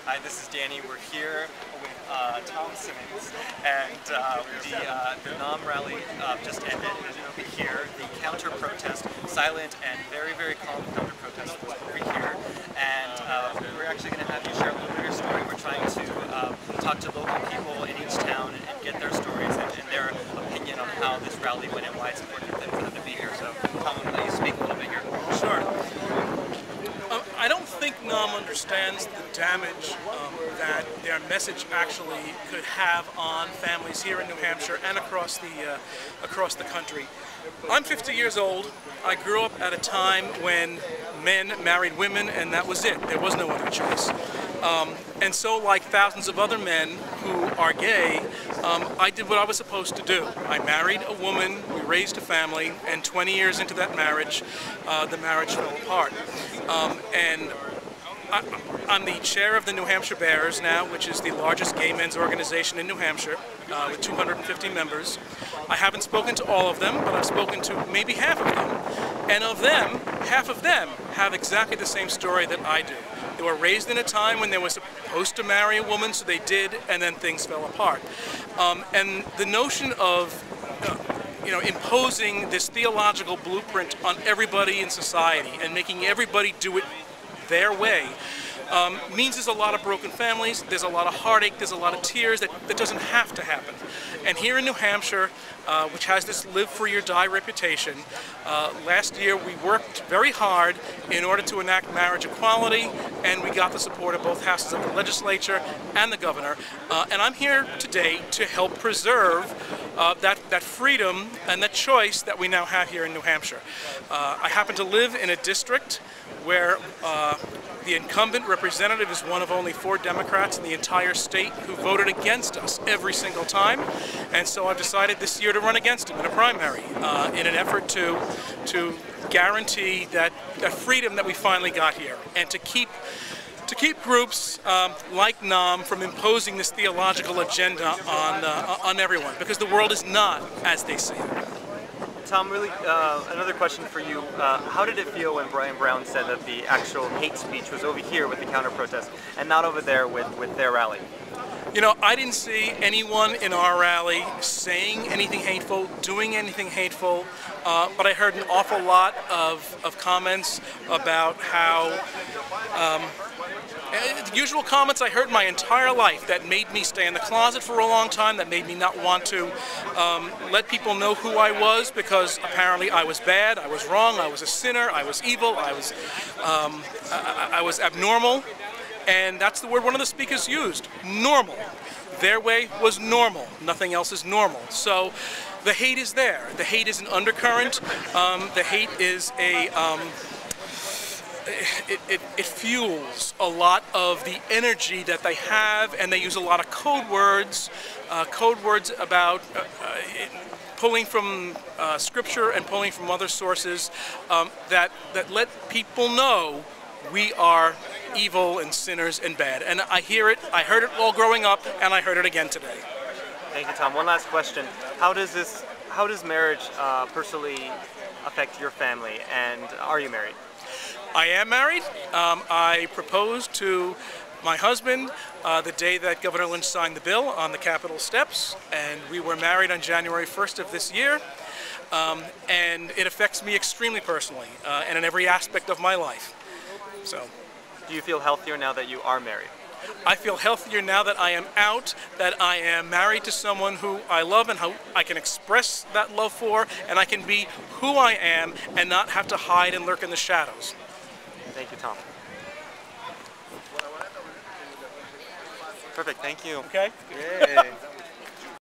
Hi, this is Danny. We're here with Tom Simmons, and the NOM rally just ended. And over here, the counter-protest, silent and very, very calm counter-protest was over here. And we're actually going to have you share a little bit of your story. We're trying to talk to local people in each town and get their stories and their opinion on how this rally went and why it's important for them to be here. So, Tom, I'm going to let you speak a little bit here. Sure. I don't think NOM understands the damage that their message actually could have on families here in New Hampshire and across the country. I'm 50 years old. I grew up at a time when men married women and that was it. There was no other choice. And so, like thousands of other men who are gay, I did what I was supposed to do. I married a woman, we raised a family, and 20 years into that marriage, the marriage fell apart. And I'm the chair of the New Hampshire Bears now, which is the largest gay men's organization in New Hampshire, with 250 members. I haven't spoken to all of them, but I've spoken to maybe half of them. And of them, half of them have exactly the same story that I do. They were raised in a time when they were supposed to marry a woman, so they did, and then things fell apart. And the notion of imposing this theological blueprint on everybody in society and making everybody do it their way means there's a lot of broken families, there's a lot of heartache, there's a lot of tears that doesn't have to happen. And here in New Hampshire, which has this live free or die reputation, last year we worked very hard in order to enact marriage equality, and we got the support of both houses of the legislature and the governor. And I'm here today to help preserve that freedom and that choice that we now have here in New Hampshire. I happen to live in a district where the incumbent representative is one of only 4 Democrats in the entire state who voted against us every single time, and so I've decided this year to run against him in a primary in an effort to guarantee that freedom that we finally got here, and to keep groups like NOM from imposing this theological agenda on everyone, because the world is not as they see it. Tom, really, another question for you. How did it feel when Brian Brown said that the actual hate speech was over here with the counter-protest and not over there with their rally? You know, I didn't see anyone in our rally saying anything hateful, doing anything hateful, but I heard an awful lot of comments about how the usual comments I heard my entire life that made me stay in the closet for a long time, that made me not want to let people know who I was, because apparently I was bad, I was wrong, I was a sinner, I was evil, I was abnormal, and that's the word one of the speakers used, normal. Their way was normal, nothing else is normal. So the hate is there. The hate is an undercurrent. The hate is a it fuels a lot of the energy that they have, and they use a lot of code words about pulling from scripture and pulling from other sources that let people know we are evil and sinners and bad. And I hear it, I heard it all growing up, and I heard it again today. Thank you, Tom. One last question. How does marriage personally affect your family, and are you married? I am married. I proposed to my husband the day that Governor Lynch signed the bill on the Capitol steps, and we were married on January 1st of this year. And it affects me extremely personally and in every aspect of my life. So, do you feel healthier now that you are married? I feel healthier now that I am out, that I am married to someone who I love and who I can express that love for, and I can be who I am and not have to hide and lurk in the shadows. Thank you, Tom. Perfect, thank you. Okay. Yay.